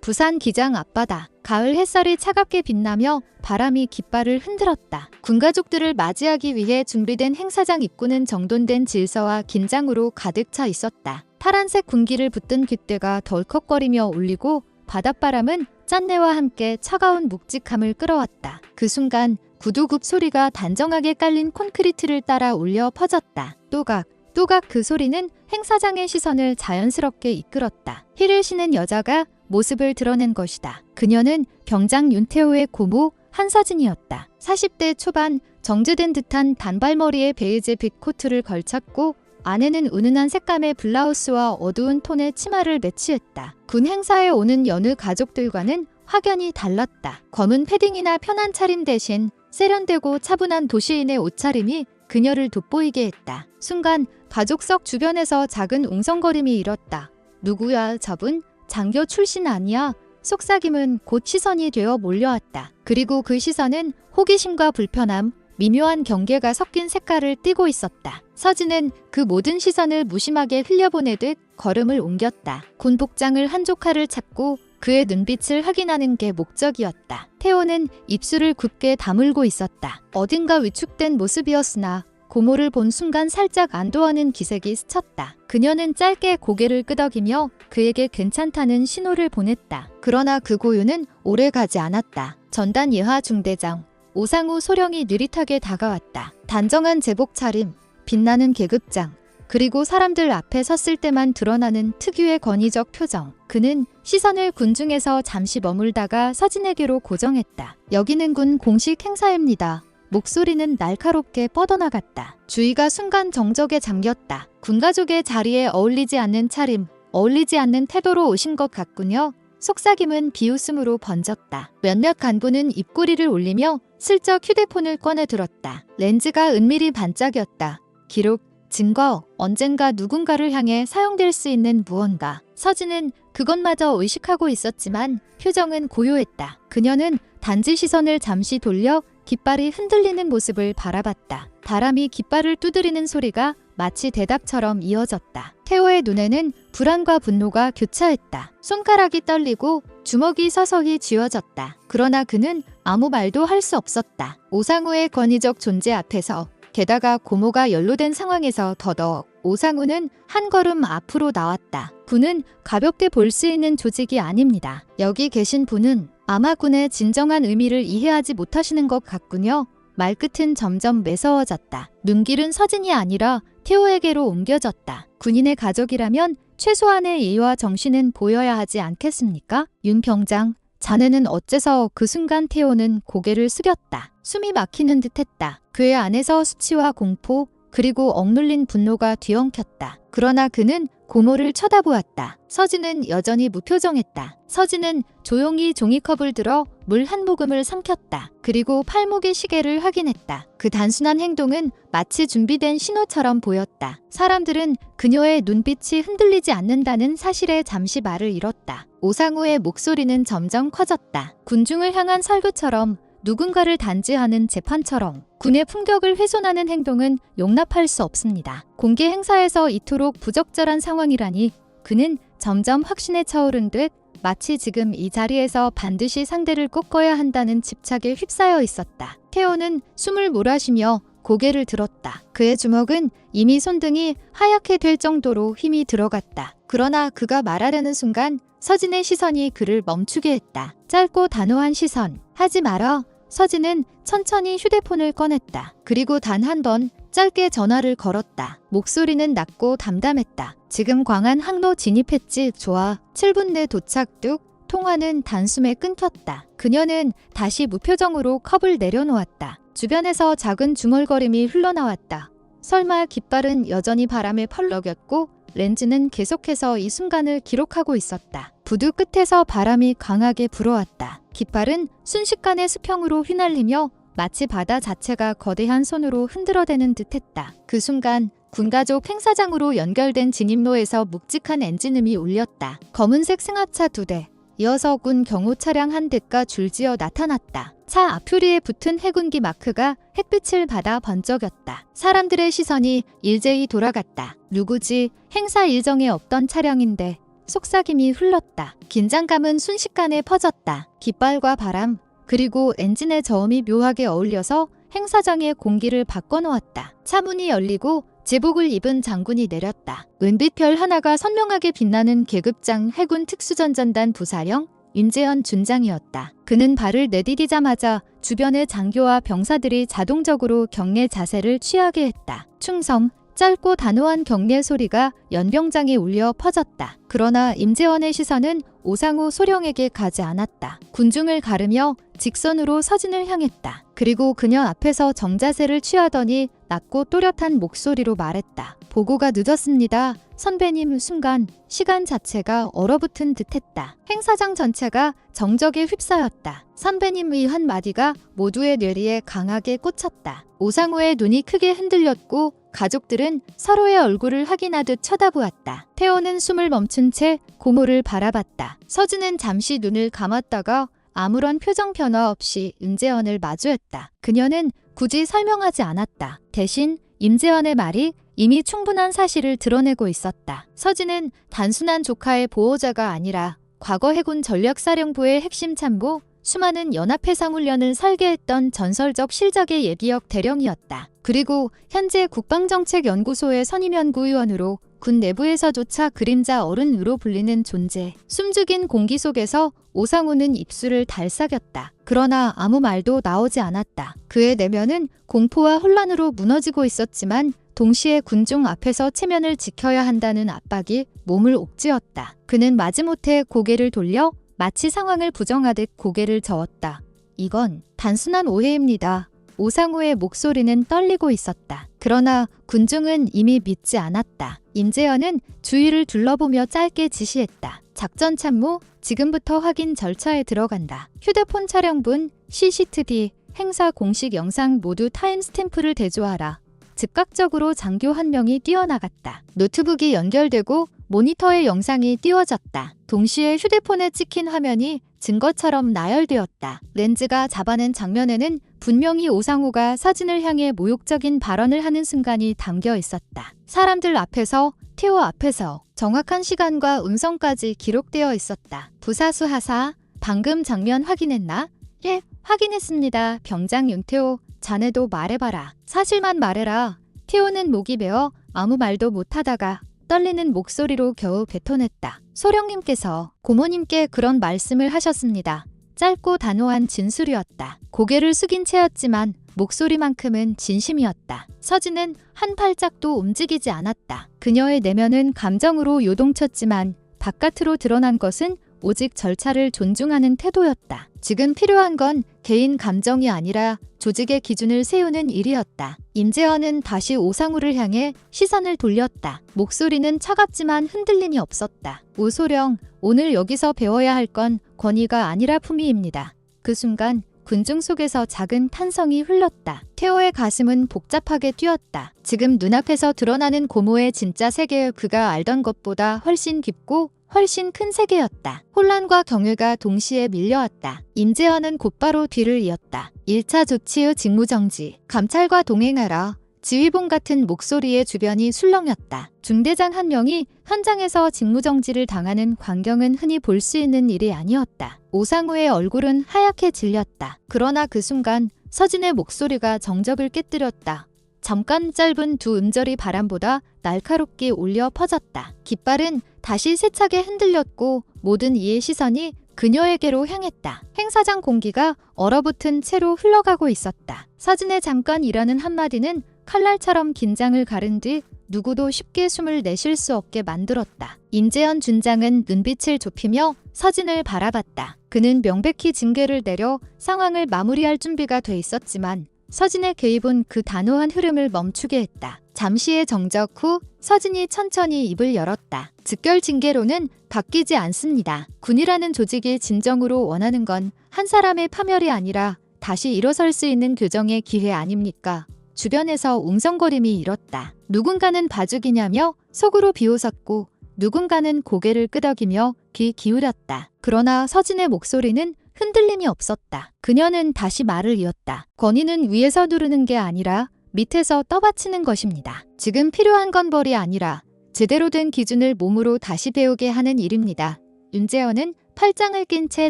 부산 기장 앞바다. 가을 햇살이 차갑게 빛나며 바람이 깃발을 흔들었다. 군 가족들을 맞이하기 위해 준비된 행사장 입구는 정돈된 질서와 긴장으로 가득 차 있었다. 파란색 군기를 붙든 깃대가 덜컥거리며 울리고 바닷바람은 짠내와 함께 차가운 묵직함을 끌어왔다. 그 순간 구두굽 소리가 단정하게 깔린 콘크리트를 따라 울려 퍼졌다. 또각 그 소리는 행사장의 시선을 자연스럽게 이끌었다. 힐을 신은 여자가 모습을 드러낸 것이다. 그녀는 병장 윤태호의 고모 한서진이었다. 40대 초반, 정제된 듯한 단발머리에 베이지빛 코트를 걸쳤고 안에는 은은한 색감의 블라우스와 어두운 톤의 치마를 매치했다. 군 행사에 오는 여느 가족들과는 확연히 달랐다. 검은 패딩이나 편한 차림 대신 세련되고 차분한 도시인의 옷차림이 그녀를 돋보이게 했다. 순간 가족석 주변에서 작은 웅성거림이 일었다. 누구야 저분? 장교 출신 아니야? 속삭임은 곧 시선이 되어 몰려왔다. 그리고 그 시선은 호기심과 불편함, 미묘한 경계가 섞인 색깔을 띠고 있었다. 서진은 그 모든 시선을 무심하게 흘려보내듯 걸음을 옮겼다. 군 복장을 한 조카를 찾고 그의 눈빛을 확인하는 게 목적이었다. 태호는 입술을 굳게 다물고 있었다. 어딘가 위축된 모습이었으나 고모를 본 순간 살짝 안도하는 기색이 스쳤다. 그녀는 짧게 고개를 끄덕이며 그에게 괜찮다는 신호를 보냈다. 그러나 그 고요는 오래가지 않았다. 전단 예하 중대장 오상우 소령이 느릿하게 다가왔다. 단정한 제복 차림, 빛나는 계급장, 그리고 사람들 앞에 섰을 때만 드러나는 특유의 권위적 표정. 그는 시선을 군중에서 잠시 머물다가 서진에게로 고정했다. 여기는 군 공식 행사입니다. 목소리는 날카롭게 뻗어나갔다. 주위가 순간 정적에 잠겼다. 군가족의 자리에 어울리지 않는 차림, 어울리지 않는 태도로 오신 것 같군요. 속삭임은 비웃음으로 번졌다. 몇몇 간부는 입꼬리를 올리며 슬쩍 휴대폰을 꺼내 들었다. 렌즈가 은밀히 반짝였다. 기록, 증거, 언젠가 누군가를 향해 사용될 수 있는 무언가. 서진은 그것마저 의식하고 있었지만 표정은 고요했다. 그녀는 단지 시선을 잠시 돌려 깃발이 흔들리는 모습을 바라봤다. 바람이 깃발을 두드리는 소리가 마치 대답처럼 이어졌다. 태호의 눈에는 불안과 분노가 교차했다. 손가락이 떨리고 주먹이 서서히 쥐어졌다. 그러나 그는 아무 말도 할 수 없었다. 오상우의 권위적 존재 앞에서, 게다가 고모가 연루된 상황에서 더더욱 오상우는 한 걸음 앞으로 나왔다. 군은 가볍게 볼 수 있는 조직이 아닙니다. 여기 계신 분은 아마 군의 진정한 의미를 이해하지 못하시는 것 같군요. 말끝은 점점 매서워졌다. 눈길은 서진이 아니라 태호에게로 옮겨졌다. 군인의 가족이라면 최소한의 예의와 정신은 보여야 하지 않겠습니까? 윤 병장, 자네는 어째서? 그 순간 태호는 고개를 숙였다. 숨이 막히는 듯했다. 그의 안에서 수치와 공포, 그리고 억눌린 분노가 뒤엉켰다. 그러나 그는 고모를 쳐다보았다. 서진은 여전히 무표정했다. 서진은 조용히 종이컵을 들어 물 한 모금을 삼켰다. 그리고 팔목의 시계를 확인했다. 그 단순한 행동은 마치 준비된 신호처럼 보였다. 사람들은 그녀의 눈빛이 흔들리지 않는다는 사실에 잠시 말을 잃었다. 오상우의 목소리는 점점 커졌다. 군중을 향한 설교처럼, 누군가를 단죄하는 재판처럼. 군의 품격을 훼손하는 행동은 용납할 수 없습니다. 공개 행사에서 이토록 부적절한 상황이라니. 그는 점점 확신에 차오른 듯 마치 지금 이 자리에서 반드시 상대를 꺾어야 한다는 집착에 휩싸여 있었다. 태호는 숨을 몰아쉬며 고개를 들었다. 그의 주먹은 이미 손등이 하얗게 될 정도로 힘이 들어갔다. 그러나 그가 말하려는 순간 서진의 시선이 그를 멈추게 했다. 짧고 단호한 시선. 하지 마라. 서진은 천천히 휴대폰을 꺼냈다. 그리고 단 한 번 짧게 전화를 걸었다. 목소리는 낮고 담담했다. 지금 광안 항로 진입했지? 좋아. 7분 내 도착. 뚝. 통화는 단숨에 끊겼다. 그녀는 다시 무표정으로 컵을 내려놓았다. 주변에서 작은 중얼거림이 흘러나왔다. 설마 깃발은 여전히 바람에 펄럭였고 렌즈는 계속해서 이 순간을 기록하고 있었다. 부두 끝에서 바람이 강하게 불어왔다. 깃발은 순식간에 수평으로 휘날리며 마치 바다 자체가 거대한 손으로 흔들어대는 듯했다. 그 순간 군가족 행사장으로 연결된 진입로에서 묵직한 엔진음이 울렸다. 검은색 승합차 2대, 이어서 군 경호 차량 한 대가 줄지어 나타났다. 차 앞유리에 붙은 해군기 마크가 햇빛을 받아 번쩍였다. 사람들의 시선이 일제히 돌아갔다. 누구지? 행사 일정에 없던 차량인데. 속삭임이 흘렀다. 긴장감은 순식간에 퍼졌다. 깃발과 바람, 그리고 엔진의 저음이 묘하게 어울려서 행사장의 공기를 바꿔놓았다. 차문이 열리고 제복을 입은 장군이 내렸다. 은빛 별 하나가 선명하게 빛나는 계급장 해군 특수전전단 부사령 임재현 준장이었다. 그는 발을 내디디자마자 주변의 장교와 병사들이 자동적으로 경례 자세를 취하게 했다. 충성, 짧고 단호한 경례 소리가 연병장에 울려 퍼졌다. 그러나 임재원의 시선은 오상우 소령에게 가지 않았다. 군중을 가르며 직선으로 서진을 향했다. 그리고 그녀 앞에서 정자세를 취하더니 낮고 또렷한 목소리로 말했다. 보고가 늦었습니다. 선배님. 순간 시간 자체가 얼어붙은 듯했다. 행사장 전체가 정적에 휩싸였다. 선배님의 한마디가 모두의 뇌리에 강하게 꽂혔다. 오상우의 눈이 크게 흔들렸고 가족들은 서로의 얼굴을 확인하듯 쳐다보았다. 태호는 숨을 멈춘 채 고모를 바라봤다. 서진은 잠시 눈을 감았다가 아무런 표정 변화 없이 임재원을 마주했다. 그녀는 굳이 설명하지 않았다. 대신 임재원의 말이 이미 충분한 사실을 드러내고 있었다. 서진은 단순한 조카의 보호자가 아니라 과거 해군 전략사령부의 핵심 참모, 수많은 연합해상훈련을 설계했던 전설적 실적의 예비역 대령이었다. 그리고 현재 국방정책연구소의 선임연구위원으로 군 내부에서조차 그림자 어른으로 불리는 존재. 숨죽인 공기 속에서 오상우는 입술을 달싹였다. 그러나 아무 말도 나오지 않았다. 그의 내면은 공포와 혼란으로 무너지고 있었지만 동시에 군중 앞에서 체면을 지켜야 한다는 압박이 몸을 옥죄었다. 그는 마지못해 고개를 돌려 마치 상황을 부정하듯 고개를 저었다. 이건 단순한 오해입니다. 오상우의 목소리는 떨리고 있었다. 그러나 군중은 이미 믿지 않았다. 임재현은 주위를 둘러보며 짧게 지시했다. 작전 참모, 지금부터 확인 절차에 들어간다. 휴대폰 촬영분, CCTV, 행사 공식 영상 모두 타임스탬프를 대조하라. 즉각적으로 장교 한 명이 뛰어나갔다. 노트북이 연결되고 모니터에 영상이 띄워졌다. 동시에 휴대폰에 찍힌 화면이 증거처럼 나열되었다. 렌즈가 잡아낸 장면에는 분명히 오상우가 서진을 향해 모욕적인 발언을 하는 순간이 담겨 있었다. 사람들 앞에서, 태호 앞에서 정확한 시간과 음성까지 기록되어 있었다. 부사수 하사, 방금 장면 확인했나? 예, 확인했습니다. 병장 윤태호, 자네도 말해봐라. 사실만 말해라. 태호는 목이 메어 아무 말도 못하다가 떨리는 목소리로 겨우 뱉어냈다. 소령님께서 고모님께 그런 말씀을 하셨습니다. 짧고 단호한 진술이었다. 고개를 숙인 채였지만 목소리만큼은 진심이었다. 서진은 한 발짝도 움직이지 않았다. 그녀의 내면은 감정으로 요동쳤지만 바깥으로 드러난 것은 오직 절차를 존중하는 태도였다. 지금 필요한 건 개인 감정이 아니라 조직의 기준을 세우는 일이었다. 임재헌은 다시 오상우를 향해 시선을 돌렸다. 목소리는 차갑지만 흔들림이 없었다. 오소령, 오늘 여기서 배워야 할 건 권위가 아니라 품위입니다. 그 순간 군중 속에서 작은 탄성이 흘렀다. 태호의 가슴은 복잡하게 뛰었다. 지금 눈앞에서 드러나는 고모의 진짜 세계, 그가 알던 것보다 훨씬 깊고 훨씬 큰 세계였다. 혼란과 경외가 동시에 밀려왔다. 임재헌은 곧바로 뒤를 이었다. 1차 조치 후 직무정지. 감찰과 동행하라. 지휘봉 같은 목소리의 주변이 술렁였다. 중대장 한 명이 현장에서 직무정지를 당하는 광경은 흔히 볼 수 있는 일이 아니었다. 오상우의 얼굴은 하얗게 질렸다. 그러나 그 순간 서진의 목소리가 정적을 깨뜨렸다. 잠깐 짧은 두 음절이 바람보다 날카롭게 울려 퍼졌다. 깃발은 다시 세차게 흔들렸고 모든 이의 시선이 그녀에게로 향했다. 행사장 공기가 얼어붙은 채로 흘러가고 있었다. 서진의 잠깐이라는 한마디는 칼날처럼 긴장을 가른 뒤 누구도 쉽게 숨을 내쉴 수 없게 만들었다. 임재현 준장은 눈빛을 좁히며 서진을 바라봤다. 그는 명백히 징계를 내려 상황을 마무리할 준비가 돼 있었지만 서진의 개입은 그 단호한 흐름을 멈추게 했다. 잠시의 정적 후 서진이 천천히 입을 열었다. 즉결 징계로는 바뀌지 않습니다. 군이라는 조직이 진정으로 원하는 건 한 사람의 파멸이 아니라 다시 일어설 수 있는 교정의 기회 아닙니까? 주변에서 웅성거림이 일었다. 누군가는 봐주기냐며 속으로 비웃었고 누군가는 고개를 끄덕이며 귀 기울였다. 그러나 서진의 목소리는 흔들림이 없었다. 그녀는 다시 말을 이었다. 권위는 위에서 누르는 게 아니라 밑에서 떠받치는 것입니다. 지금 필요한 건 벌이 아니라 제대로 된 기준을 몸으로 다시 배우게 하는 일입니다. 윤재현은 팔짱을 낀 채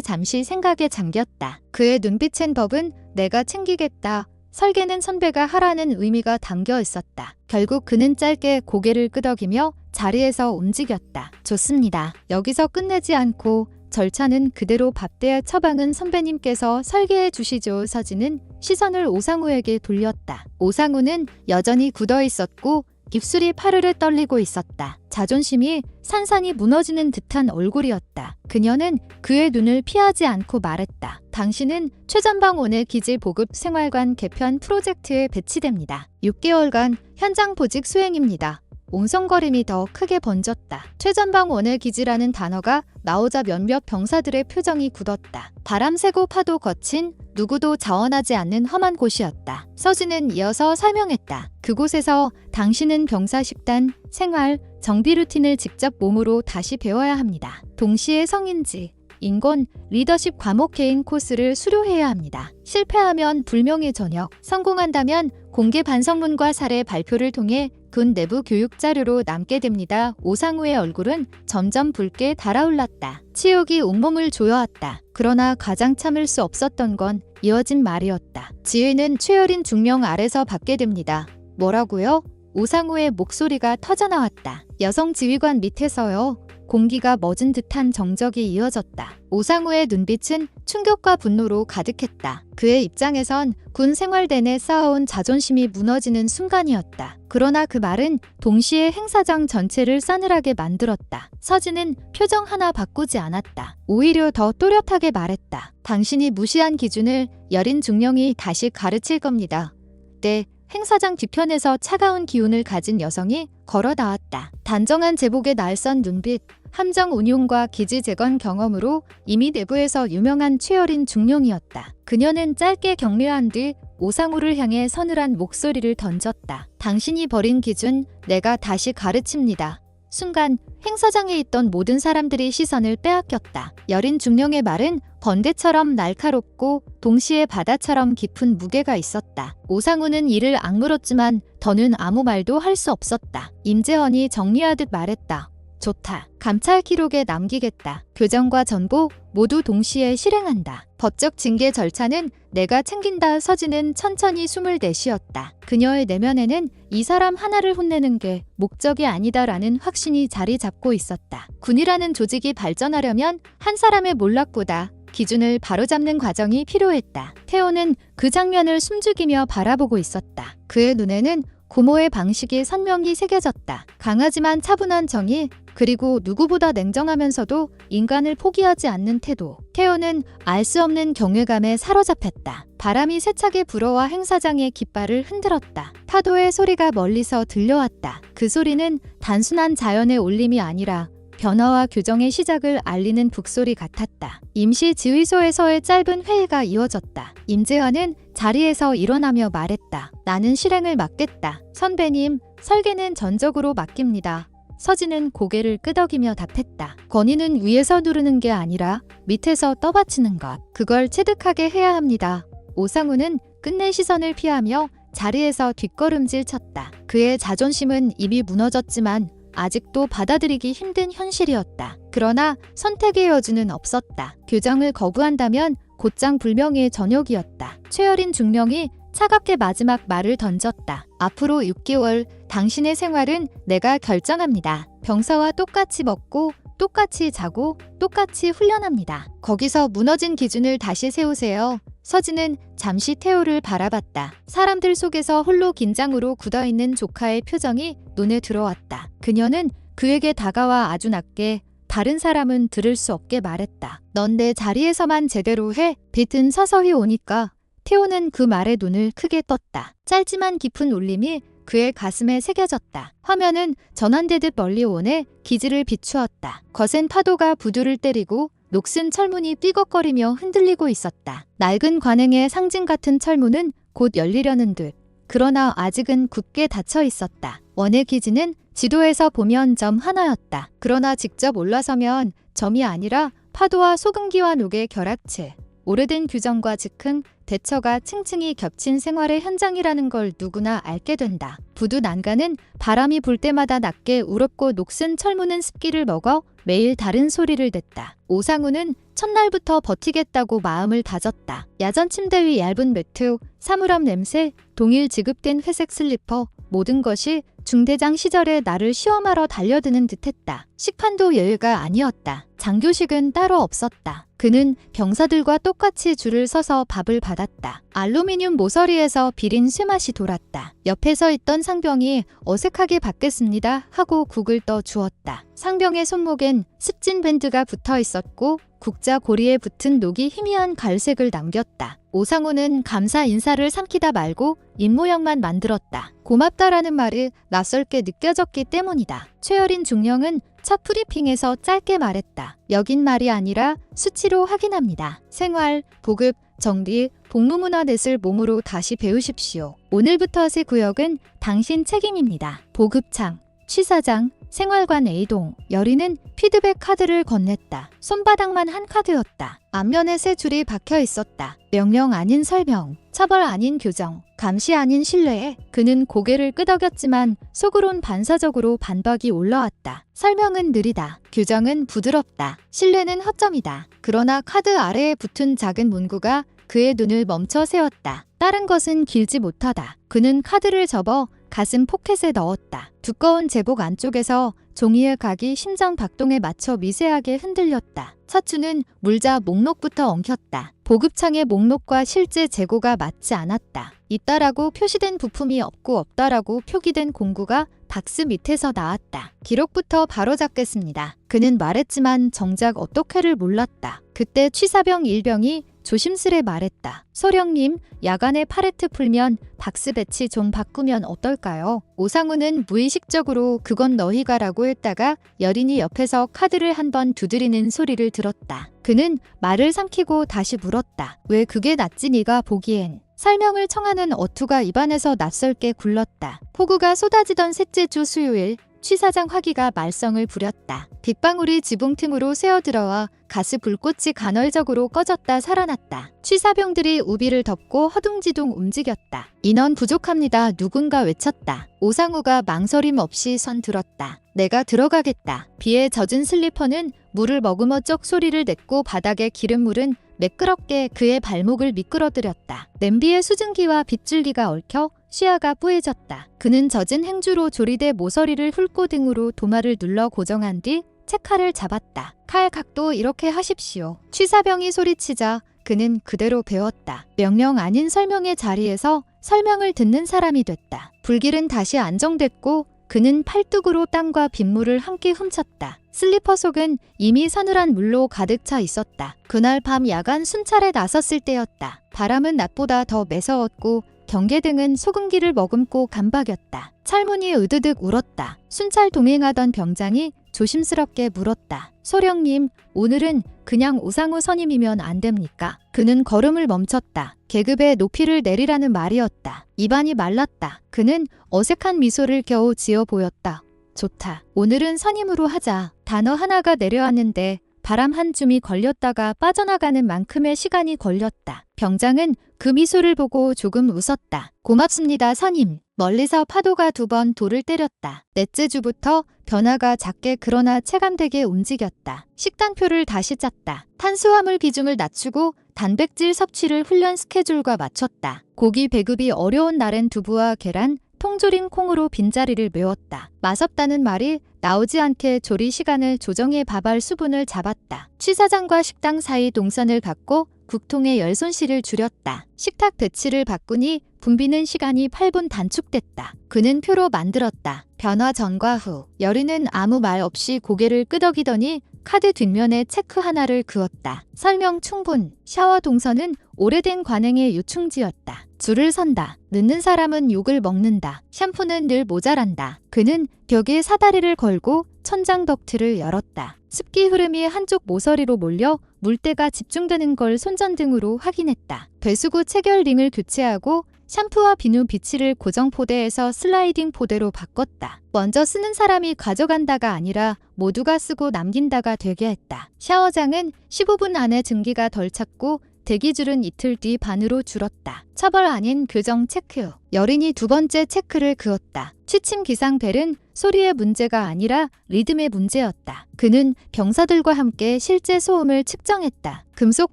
잠시 생각에 잠겼다. 그의 눈빛엔 법은 내가 챙기겠다, 설계는 선배가 하라는 의미가 담겨 있었다. 결국 그는 짧게 고개를 끄덕이며 자리에서 움직였다. 좋습니다. 여기서 끝내지 않고 절차는 그대로 밥대에 처방은 선배님께서 설계해 주시죠. 서진은 시선을 오상우에게 돌렸다. 오상우는 여전히 굳어 있었고 입술이 파르르 떨리고 있었다. 자존심이 산산이 무너지는 듯한 얼굴이었다. 그녀는 그의 눈을 피하지 않고 말했다. 당신은 최전방원의 기지 보급 생활관 개편 프로젝트에 배치됩니다. 6개월간 현장 보직 수행입니다. 옹성거림이 더 크게 번졌다. 최전방원의 기지라는 단어가 나오자 몇몇 병사들의 표정이 굳었다. 바람 세고 파도 거친 누구도 자원하지 않는 험한 곳이었다. 서진은 이어서 설명했다. 그곳에서 당신은 병사 식단, 생활, 정비 루틴을 직접 몸으로 다시 배워야 합니다. 동시에 성인지, 인권, 리더십 과목 개인 코스를 수료해야 합니다. 실패하면 불명예 전역, 성공한다면 공개 반성문과 사례 발표를 통해 군 내부 교육 자료로 남게 됩니다. 오상우의 얼굴은 점점 붉게 달아올랐다. 치욕이 온몸을 조여왔다. 그러나 가장 참을 수 없었던 건 이어진 말이었다. 지휘는 최열인 중령 아래서 받게 됩니다. 뭐라고요? 오상우의 목소리가 터져나왔다. 여성 지휘관 밑에서요. 공기가 멎은 듯한 정적이 이어졌다. 오상우의 눈빛은 충격과 분노로 가득했다. 그의 입장에선 군 생활 내내 쌓아온 자존심이 무너지는 순간이었다. 그러나 그 말은 동시에 행사장 전체를 싸늘하게 만들었다. 서진은 표정 하나 바꾸지 않았다. 오히려 더 또렷하게 말했다. 당신이 무시한 기준을 여린 중령이 다시 가르칠 겁니다. 네. 행사장 뒤편에서 차가운 기운을 가진 여성이 걸어 나왔다. 단정한 제복의 날선 눈빛, 함정 운용과 기지 재건 경험으로 이미 내부에서 유명한 최열인 중령이었다. 그녀는 짧게 격려한 뒤 오상우를 향해 서늘한 목소리를 던졌다. 당신이 버린 기준, 내가 다시 가르칩니다. 순간 행사장에 있던 모든 사람들이 시선을 빼앗겼다. 여린 중령의 말은 번개처럼 날카롭고 동시에 바다처럼 깊은 무게가 있었다. 오상우는 이를 악물었지만 더는 아무 말도 할 수 없었다. 임재헌이 정리하듯 말했다. 좋다. 감찰 기록에 남기겠다. 교정과 전보 모두 동시에 실행한다. 법적 징계 절차는 내가 챙긴다. 서진은 천천히 숨을 내쉬었다. 그녀의 내면에는 이 사람 하나를 혼내는 게 목적이 아니다라는 확신이 자리 잡고 있었다. 군이라는 조직이 발전하려면 한 사람의 몰락보다 기준을 바로잡는 과정이 필요했다. 태호는 그 장면을 숨죽이며 바라보고 있었다. 그의 눈에는 고모의 방식이 선명히 새겨졌다. 강하지만 차분한 정의, 그리고 누구보다 냉정하면서도 인간을 포기하지 않는 태도. 태호는 알 수 없는 경외감에 사로잡혔다. 바람이 세차게 불어와 행사장의 깃발을 흔들었다. 파도의 소리가 멀리서 들려왔다. 그 소리는 단순한 자연의 울림이 아니라 변화와 교정의 시작을 알리는 북소리 같았다. 임시 지휘소에서의 짧은 회의가 이어졌다. 임재환은 자리에서 일어나며 말했다. 나는 실행을 맡겠다. 선배님, 설계는 전적으로 맡깁니다. 서진은 고개를 끄덕이며 답했다. 권위는 위에서 누르는 게 아니라 밑에서 떠받치는 것. 그걸 체득하게 해야 합니다. 오상우는 끝내 시선을 피하며 자리에서 뒷걸음질 쳤다. 그의 자존심은 이미 무너졌지만 아직도 받아들이기 힘든 현실이었다. 그러나 선택의 여지는 없었다. 교정을 거부한다면 곧장 불명예의 전역이었다. 최열인 중령이 차갑게 마지막 말을 던졌다. 앞으로 6개월 당신의 생활은 내가 결정합니다. 병사와 똑같이 먹고 똑같이 자고 똑같이 훈련합니다. 거기서 무너진 기준을 다시 세우세요. 서진은 잠시 태호를 바라봤다. 사람들 속에서 홀로 긴장으로 굳어있는 조카의 표정이 눈에 들어왔다. 그녀는 그에게 다가와 아주 낮게 다른 사람은 들을 수 없게 말했다. 넌 내 자리에서만 제대로 해. 빛은 서서히 오니까. 태호는 그 말에 눈을 크게 떴다. 짧지만 깊은 울림이 그의 가슴에 새겨졌다. 화면은 전환되듯 멀리 오네 기지를 비추었다. 거센 파도가 부두를 때리고 녹슨 철문이 삐걱거리며 흔들리고 있었다. 낡은 관행의 상징 같은 철문은 곧 열리려는 듯. 그러나 아직은 굳게 닫혀 있었다. 원의 기지는 지도에서 보면 점 하나였다. 그러나 직접 올라서면 점이 아니라 파도와 소금기와 녹의 결합체. 오래된 규정과 즉흥, 대처가 층층이 겹친 생활의 현장이라는 걸 누구나 알게 된다. 부두 난간은 바람이 불 때마다 낮게 울었고 녹슨 철문은 습기를 먹어 매일 다른 소리를 냈다. 오상우는 첫날부터 버티겠다고 마음을 다졌다. 야전 침대 위 얇은 매트, 사물함 냄새, 동일 지급된 회색 슬리퍼, 모든 것이 중대장 시절에 나를 시험하러 달려드는 듯했다. 식판도 여유가 아니었다. 장교식은 따로 없었다. 그는 병사들과 똑같이 줄을 서서 밥을 받았다. 알루미늄 모서리에서 비린 쇠맛이 돌았다. 옆에 서 있던 상병이 어색하게 받겠습니다 하고 국을 떠 주었다. 상병의 손목엔 습진 밴드가 붙어 있었고 국자 고리에 붙은 녹이 희미한 갈색을 남겼다. 오상우는 감사 인사를 삼키다 말고 입모양만 만들었다. 고맙다라는 말이 낯설게 느껴졌기 때문이다. 최여린 중령은 첫 브리핑에서 짧게 말했다. 여긴 말이 아니라 수치로 확인합니다. 생활, 보급, 정비, 복무문화 넷을 몸으로 다시 배우십시오. 오늘부터 새 구역은 당신 책임입니다. 보급창, 취사장, 생활관 A동, 여리는 피드백 카드를 건넸다. 손바닥만 한 카드였다. 앞면에 세 줄이 박혀 있었다. 명령 아닌 설명, 처벌 아닌 교정, 감시 아닌 신뢰에 그는 고개를 끄덕였지만 속으론 반사적으로 반박이 올라왔다. 설명은 느리다. 규정은 부드럽다. 신뢰는 허점이다. 그러나 카드 아래에 붙은 작은 문구가 그의 눈을 멈춰 세웠다. 다른 것은 길지 못하다. 그는 카드를 접어 가슴 포켓에 넣었다. 두꺼운 제복 안쪽에서 종이의 각이 심장 박동에 맞춰 미세하게 흔들렸다. 차추는 물자 목록부터 엉켰다. 보급창의 목록과 실제 재고가 맞지 않았다. 있다라고 표시된 부품이 없고 없다라고 표기된 공구가 박스 밑에서 나왔다. 기록부터 바로잡겠습니다. 그는 말했지만 정작 어떻게를 몰랐다. 그때 취사병 일병이 조심스레 말했다. 소령님, 야간에 팔레트 풀면 박스 배치 좀 바꾸면 어떨까요? 오상우는 무의식적으로 그건 너희가 라고 했다가 여린이 옆에서 카드를 한번 두드리는 소리를 들었다. 그는 말을 삼키고 다시 물었다. 왜 그게 낫지 네가 보기엔? 설명을 청하는 어투가 입안에서 낯설게 굴렀다. 폭우가 쏟아지던 셋째 주 수요일, 취사장 화기가 말썽을 부렸다. 빗방울이 지붕 틈으로 새어들어와 가스 불꽃이 간헐적으로 꺼졌다 살아났다. 취사병들이 우비를 덮고 허둥지둥 움직였다. 인원 부족합니다. 누군가 외쳤다. 오상우가 망설임 없이 선 들었다. 내가 들어가겠다. 비에 젖은 슬리퍼는 물을 머금어 쩍 소리를 냈고 바닥에 기름물은 매끄럽게 그의 발목을 미끄러뜨렸다. 냄비에 수증기와 빗줄기가 얽혀 시야가 뿌해졌다. 그는 젖은 행주로 조리대 모서리를 훑고등으로 도마를 눌러 고정한 뒤 채칼을 잡았다. 칼 각도 이렇게 하십시오. 취사병이 소리치자 그는 그대로 배웠다. 명령 아닌 설명의 자리에서 설명을 듣는 사람이 됐다. 불길은 다시 안정됐고 그는 팔뚝으로 땅과 빗물을 함께 훔쳤다. 슬리퍼 속은 이미 서늘한 물로 가득 차 있었다. 그날 밤 야간 순찰에 나섰을 때였다. 바람은 낮보다 더 매서웠고 경계등은 소금기를 머금고 감박였다. 철문이 으드득 울었다. 순찰 동행하던 병장이 조심스럽게 물었다. 소령님, 오늘은 그냥 오상우 선임이면 안 됩니까? 그는 걸음을 멈췄다. 계급의 높이를 내리라는 말이었다. 입안이 말랐다. 그는 어색한 미소를 겨우 지어 보였다. 좋다. 오늘은 선임으로 하자. 단어 하나가 내려왔는데 바람 한 줌이 걸렸다가 빠져나가는 만큼의 시간이 걸렸다. 병장은 그 미소를 보고 조금 웃었다. 고맙습니다, 선임. 멀리서 파도가 두 번 돌을 때렸다. 넷째 주부터 변화가 작게 그러나 체감되게 움직였다. 식단표를 다시 짰다. 탄수화물 비중을 낮추고 단백질 섭취를 훈련 스케줄과 맞췄다. 고기 배급이 어려운 날엔 두부와 계란, 통조림 콩으로 빈자리를 메웠다. 맛없다는 말이 나오지 않게 조리 시간을 조정해 밥알 수분을 잡았다. 취사장과 식당 사이 동선을 갖고 국통의 열손실을 줄였다. 식탁 배치를 바꾸니 붐비는 시간이 8분 단축됐다. 그는 표로 만들었다. 변화 전과 후. 여리는 아무 말 없이 고개를 끄덕이더니 카드 뒷면에 체크 하나를 그었다. 설명 충분. 샤워 동선은 오래된 관행의 유충지였다. 줄을 선다. 늦는 사람은 욕을 먹는다. 샴푸는 늘 모자란다. 그는 벽에 사다리를 걸고 천장 덕트를 열었다. 습기 흐름이 한쪽 모서리로 몰려 물때가 집중되는 걸 손전등으로 확인했다. 배수구 체결 링을 교체하고 샴푸와 비누 비치를 고정 포대에서 슬라이딩 포대로 바꿨다. 먼저 쓰는 사람이 가져간다가 아니라 모두가 쓰고 남긴다가 되게 했다. 샤워장은 15분 안에 증기가 덜 찼고 대기줄은 이틀 뒤 반으로 줄었다. 처벌 아닌 교정 체크. 여린이 두 번째 체크를 그었다. 취침 기상 벨은 소리의 문제가 아니라 리듬의 문제였다. 그는 병사들과 함께 실제 소음을 측정했다. 금속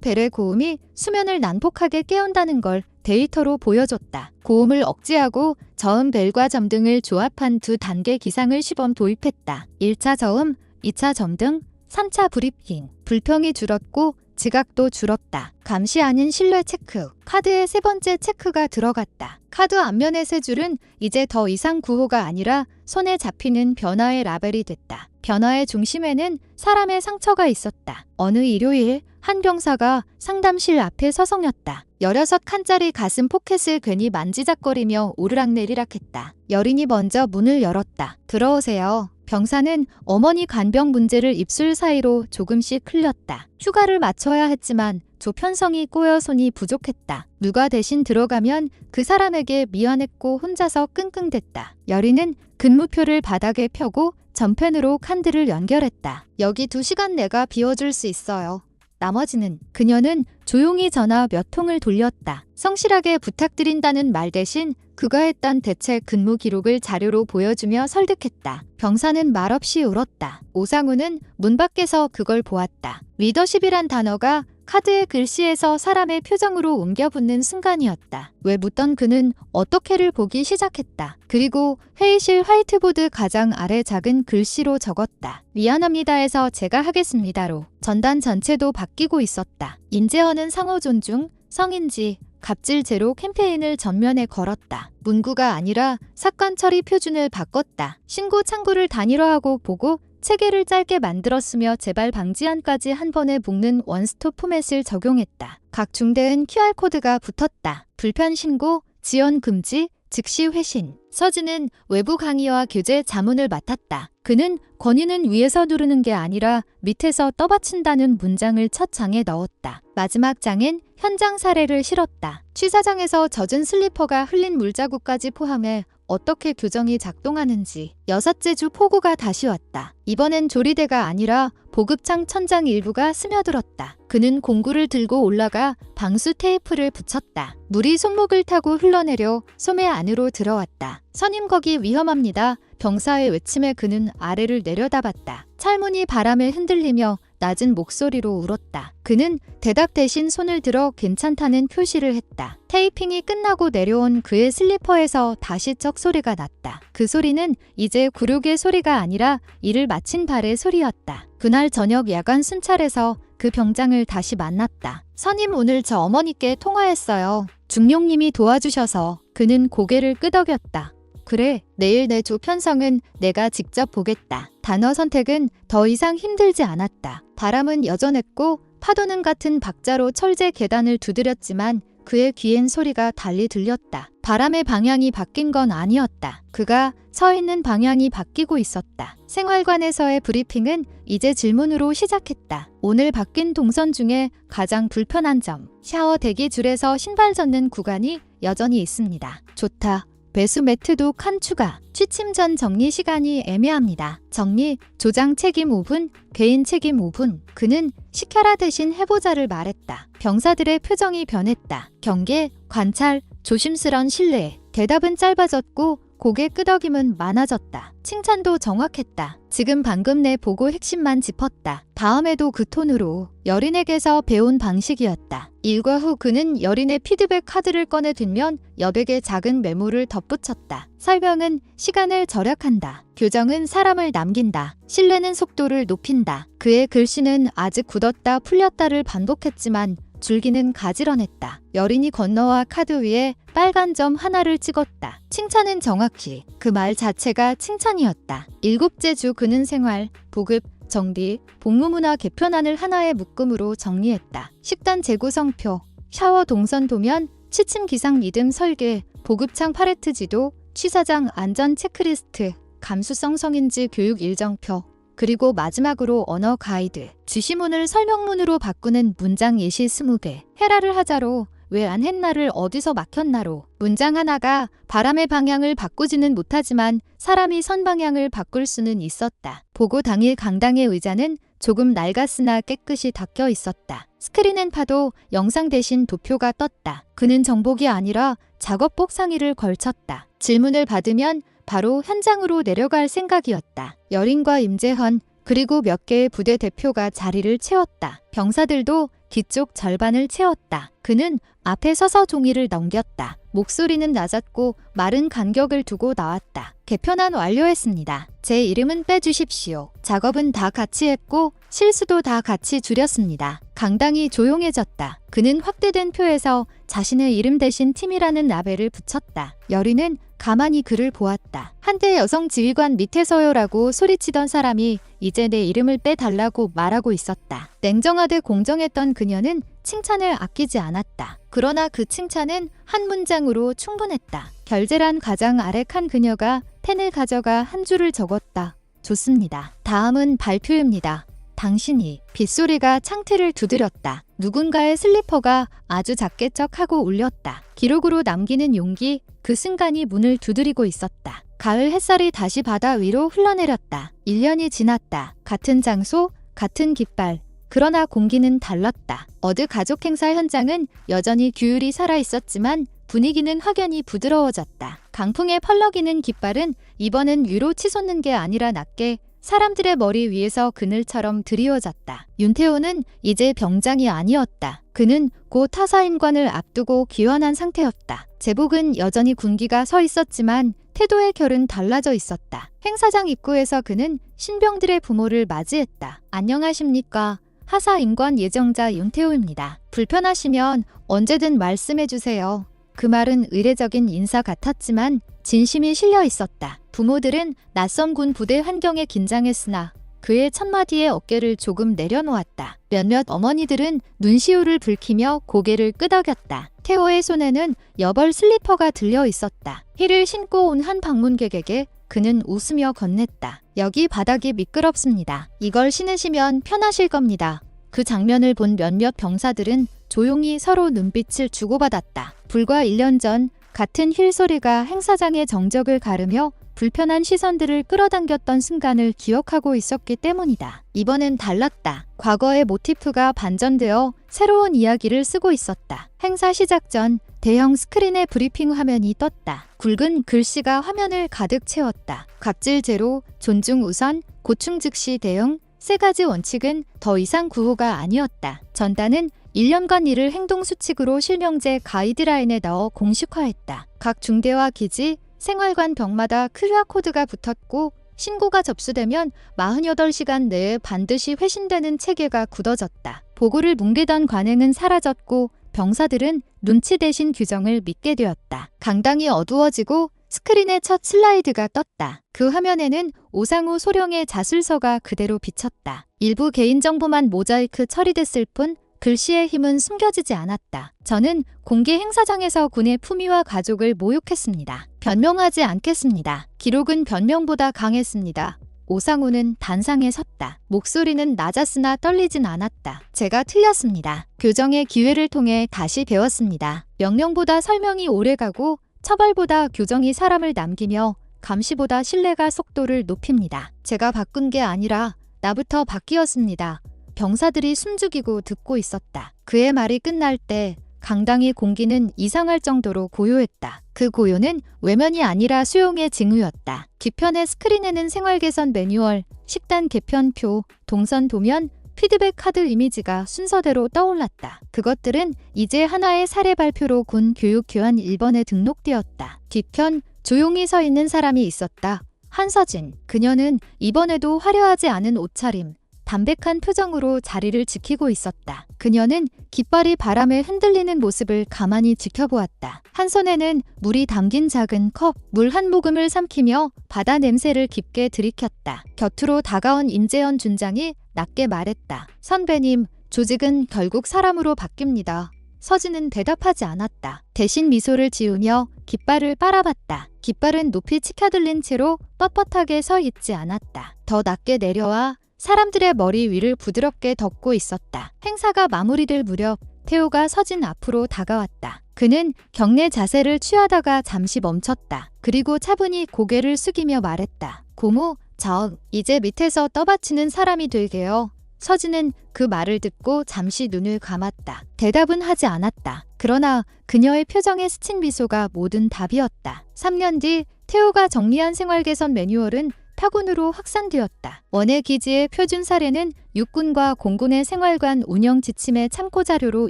벨의 고음이 수면을 난폭하게 깨운다는 걸 데이터로 보여줬다. 고음을 억제하고 저음 벨과 점등을 조합한 두 단계 기상을 시범 도입했다. 1차 저음, 2차 점등, 3차 브리핑. 불평이 줄었고 지각도 줄었다. 감시 아닌 신뢰 체크. 카드의 세 번째 체크가 들어갔다. 카드 앞면의 세 줄은 이제 더 이상 구호가 아니라 손에 잡히는 변화의 라벨이 됐다. 변화의 중심에는 사람의 상처가 있었다. 어느 일요일 한 병사가 상담실 앞에 서성였다. 16칸짜리 가슴 포켓을 괜히 만지작거리며 오르락내리락했다. 여린이 먼저 문을 열었다. 들어오세요. 병사는 어머니 간병 문제를 입술 사이로 조금씩 흘렸다. 휴가를 맞춰야 했지만 조편성이 꼬여 손이 부족했다. 누가 대신 들어가면 그 사람에게 미안했고 혼자서 끙끙댔다. 여린은 근무표를 바닥에 펴고 전펜으로 칸들을 연결했다. 여기 2시간 내가 비워줄 수 있어요. 나머지는. 그녀는 조용히 전화 몇 통을 돌렸다. 성실하게 부탁드린다는 말 대신 그가 했던 대체 근무 기록을 자료로 보여주며 설득했다. 병사는 말없이 울었다. 오상우는 문 밖에서 그걸 보았다. 리더십이란 단어가 카드의 글씨에서 사람의 표정으로 옮겨 붙는 순간이었다. 왜 묻던 그는 어떻게를 보기 시작했다. 그리고 회의실 화이트보드 가장 아래 작은 글씨로 적었다. 미안합니다에서 제가 하겠습니다로. 전단 전체도 바뀌고 있었다. 인재원은 상호 존중, 성인지, 갑질 제로 캠페인을 전면에 걸었다. 문구가 아니라 사건 처리 표준을 바꿨다. 신고 창구를 단일화하고 보고 체계를 짧게 만들었으며 재발 방지안까지 한 번에 묶는 원스톱 포맷을 적용했다. 각 중대은 QR코드가 붙었다. 불편 신고, 지연 금지, 즉시 회신. 서진은 외부 강의와 교재 자문을 맡았다. 그는 권위는 위에서 누르는 게 아니라 밑에서 떠받친다는 문장을 첫 장에 넣었다. 마지막 장엔 현장 사례를 실었다. 취사장에서 젖은 슬리퍼가 흘린 물자국까지 포함해 어떻게 교정이 작동하는지. 6째 주 폭우가 다시 왔다. 이번엔 조리대가 아니라 보급창 천장 일부가 스며들었다. 그는 공구를 들고 올라가 방수 테이프를 붙였다. 물이 손목을 타고 흘러내려 소매 안으로 들어왔다. 선임 거기 위험합니다. 병사의 외침에 그는 아래를 내려다봤다. 찰문이 바람에 흔들리며 낮은 목소리로 울었다. 그는 대답 대신 손을 들어 괜찮다는 표시를 했다. 테이핑이 끝나고 내려온 그의 슬리퍼에서 다시 쩍 소리가 났다. 그 소리는 이제 굴욕의 소리가 아니라 일을 마친 발의 소리였다. 그날 저녁 야간 순찰에서 그 병장을 다시 만났다. 선임 오늘 저 어머니께 통화했어요. 중령님이 도와주셔서. 그는 고개를 끄덕였다. 그래, 내일 내 조편성은 내가 직접 보겠다. 단어 선택은 더 이상 힘들지 않았다. 바람은 여전했고 파도는 같은 박자로 철제 계단을 두드렸지만 그의 귀엔 소리가 달리 들렸다. 바람의 방향이 바뀐 건 아니었다. 그가 서 있는 방향이 바뀌고 있었다. 생활관에서의 브리핑은 이제 질문으로 시작했다. 오늘 바뀐 동선 중에 가장 불편한 점. 샤워 대기줄에서 신발 젖는 구간이 여전히 있습니다. 좋다. 배수 매트도 칸 추가. 취침 전 정리 시간이 애매합니다. 정리, 조장 책임 5분, 개인 책임 5분. 그는 시켜라 대신 해보자를 말했다. 병사들의 표정이 변했다. 경계, 관찰, 조심스런 신뢰. 대답은 짧아졌고 고개 끄덕임은 많아졌다. 칭찬도 정확했다. 지금 방금 내 보고 핵심만 짚었다. 다음에도 그 톤으로. 여린에게서 배운 방식이었다. 일과 후 그는 여린의 피드백 카드를 꺼내 들면 여백의 작은 메모를 덧붙였다. 설명은 시간을 절약한다. 교정은 사람을 남긴다. 신뢰는 속도를 높인다. 그의 글씨는 아직 굳었다 풀렸다를 반복했지만 줄기는 가지런했다. 여린이 건너와 카드 위에 빨간 점 하나를 찍었다. 칭찬은 정확히. 그 말 자체가 칭찬이었다. 7째 주 그는 생활, 보급, 정비, 복무문화 개편안을 하나의 묶음으로 정리했다. 식단 재구성표, 샤워 동선 도면, 취침 기상 리듬 설계, 보급창 팔레트 지도, 취사장 안전 체크리스트, 감수성 성인지 교육 일정표, 그리고 마지막으로 언어 가이드, 지시문을 설명문으로 바꾸는 문장 예시 20개, 헤라를 하자로, 왜 안 했나를 어디서 막혔나로. 문장 하나가 바람의 방향을 바꾸지는 못하지만 사람이 선 방향을 바꿀 수는 있었다. 보고 당일 강당의 의자는 조금 낡았으나 깨끗이 닦여 있었다. 스크린엔 파도 영상 대신 도표가 떴다. 그는 정복이 아니라 작업복 상의를 걸쳤다. 질문을 받으면 바로 현장으로 내려갈 생각이었다. 여린과 임재헌 그리고 몇 개의 부대 대표가 자리를 채웠다. 병사들도 뒤쪽 절반을 채웠다. 그는 앞에 서서 종이를 넘겼다. 목소리는 낮았고 마른 간격을 두고 나왔다. 개편안 완료했습니다. 제 이름은 빼주십시오. 작업은 다 같이 했고 실수도 다 같이 줄였습니다. 강당이 조용해졌다. 그는 확대된 표에서 자신의 이름 대신 팀이라는 라벨을 붙였다. 여린은 가만히 그를 보았다. 한때 여성 지휘관 밑에서요라고 소리치던 사람이 이제 내 이름을 빼달라고 말하고 있었다. 냉정하되 공정했던 그녀는 칭찬을 아끼지 않았다. 그러나 그 칭찬은 한 문장으로 충분했다. 결제란 가장 아래 칸 그녀가 펜을 가져가 한 줄을 적었다. 좋습니다. 다음은 발표입니다. 당신이 빗소리가 창틀을 두드렸다. 누군가의 슬리퍼가 아주 작게 쩍하고 울렸다. 기록으로 남기는 용기, 그 순간이 문을 두드리고 있었다. 가을 햇살이 다시 바다 위로 흘러내렸다. 1년이 지났다. 같은 장소, 같은 깃발. 그러나 공기는 달랐다. 어느 가족 행사 현장은 여전히 규율이 살아있었지만 분위기는 확연히 부드러워졌다. 강풍에 펄럭이는 깃발은 이번엔 위로 치솟는 게 아니라 낮게 사람들의 머리 위에서 그늘처럼 드리워졌다. 윤태호는 이제 병장이 아니었다. 그는 곧 타사임관을 앞두고 귀환한 상태였다. 제복은 여전히 군기가 서 있었지만 태도의 결은 달라져 있었다. 행사장 입구에서 그는 신병들의 부모를 맞이했다. 안녕하십니까. 하사임관 예정자 윤태호입니다. 불편하시면 언제든 말씀해주세요. 그 말은 의례적인 인사 같았지만 진심이 실려 있었다. 부모들은 낯선 군 부대 환경에 긴장했으나 그의 첫마디의 어깨를 조금 내려놓았다. 몇몇 어머니들은 눈시울을 붉히며 고개를 끄덕였다. 태호의 손에는 여벌 슬리퍼가 들려 있었다. 힐을 신고 온 한 방문객에게 그는 웃으며 건넸다. 여기 바닥이 미끄럽습니다. 이걸 신으시면 편하실 겁니다. 그 장면을 본 몇몇 병사들은 조용히 서로 눈빛을 주고받았다. 불과 1년 전 같은 휠 소리가 행사장의 정적을 가르며 불편한 시선들을 끌어당겼던 순간을 기억하고 있었기 때문이다. 이번엔 달랐다. 과거의 모티프가 반전되어 새로운 이야기를 쓰고 있었다. 행사 시작 전 대형 스크린의 브리핑 화면이 떴다. 굵은 글씨가 화면을 가득 채웠다. 갑질 제로, 존중 우선, 고충 즉시 대응, 세 가지 원칙은 더 이상 구호가 아니었다. 전단은 1년간 일을 행동수칙으로 실명제 가이드라인에 넣어 공식화했다. 각 중대와 기지, 생활관 벽마다 QR코드가 붙었고 신고가 접수되면 48시간 내에 반드시 회신되는 체계가 굳어졌다. 보고를 뭉개던 관행은 사라졌고 병사들은 눈치 대신 규정을 믿게 되었다. 강당이 어두워지고 스크린에 첫 슬라이드가 떴다. 그 화면에는 오상우 소령의 자술서가 그대로 비쳤다. 일부 개인정보만 모자이크 처리됐을 뿐 글씨의 힘은 숨겨지지 않았다. 저는 공개 행사장에서 군의 품위와 가족을 모욕했습니다. 변명하지 않겠습니다. 기록은 변명보다 강했습니다. 오상우는 단상에 섰다. 목소리는 낮았으나 떨리진 않았다. 제가 틀렸습니다. 교정의 기회를 통해 다시 배웠습니다. 명령보다 설명이 오래가고 처벌보다 교정이 사람을 남기며 감시보다 신뢰가 속도를 높입니다. 제가 바꾼 게 아니라 나부터 바뀌었습니다. 병사들이 숨죽이고 듣고 있었다. 그의 말이 끝날 때 강당의 공기는 이상할 정도로 고요했다. 그 고요는 외면이 아니라 수용의 징후였다. 뒤편의 스크린에는 생활 개선 매뉴얼, 식단 개편표, 동선 도면, 피드백 카드 이미지가 순서대로 떠올랐다. 그것들은 이제 하나의 사례 발표로 군 교육교환 1번에 등록되었다. 뒤편 조용히 서 있는 사람이 있었다. 한서진. 그녀는 이번에도 화려하지 않은 옷차림, 담백한 표정으로 자리를 지키고 있었다. 그녀는 깃발이 바람에 흔들리는 모습을 가만히 지켜보았다. 한 손에는 물이 담긴 작은 컵, 물 한 모금을 삼키며 바다 냄새를 깊게 들이켰다. 곁으로 다가온 임재현 준장이 낮게 말했다. 선배님, 조직은 결국 사람으로 바뀝니다. 서진은 대답하지 않았다. 대신 미소를 지으며 깃발을 빨아봤다. 깃발은 높이 치켜들린 채로 뻣뻣하게 서 있지 않았다. 더 낮게 내려와 사람들의 머리 위를 부드럽게 덮고 있었다. 행사가 마무리될 무렵 태호가 서진 앞으로 다가왔다. 그는 경례 자세를 취하다가 잠시 멈췄다. 그리고 차분히 고개를 숙이며 말했다. 고모, 저 이제 밑에서 떠받치는 사람이 되게요. 서진은 그 말을 듣고 잠시 눈을 감았다. 대답은 하지 않았다. 그러나 그녀의 표정에 스친 미소가 모든 답이었다. 3년 뒤 태호가 정리한 생활 개선 매뉴얼은 타군으로 확산되었다. 원해 기지의 표준 사례는 육군과 공군의 생활관 운영 지침의 참고 자료로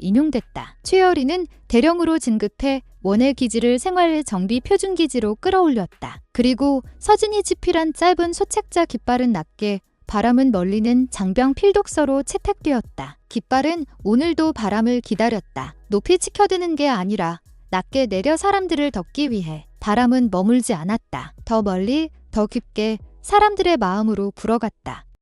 인용됐다. 최열이는 대령으로 진급해 원해 기지를 생활 정비 표준 기지로 끌어올렸다. 그리고 서진이 집필한 짧은 소책자 깃발은 낮게, 바람은 멀리는 장병 필독서로 채택되었다. 깃발은 오늘도 바람을 기다렸다. 높이 치켜드는 게 아니라 낮게 내려 사람들을 덮기 위해. 바람은 머물지 않았다. 더 멀리, 더 깊게 사람들의 마음으로 불어갔다.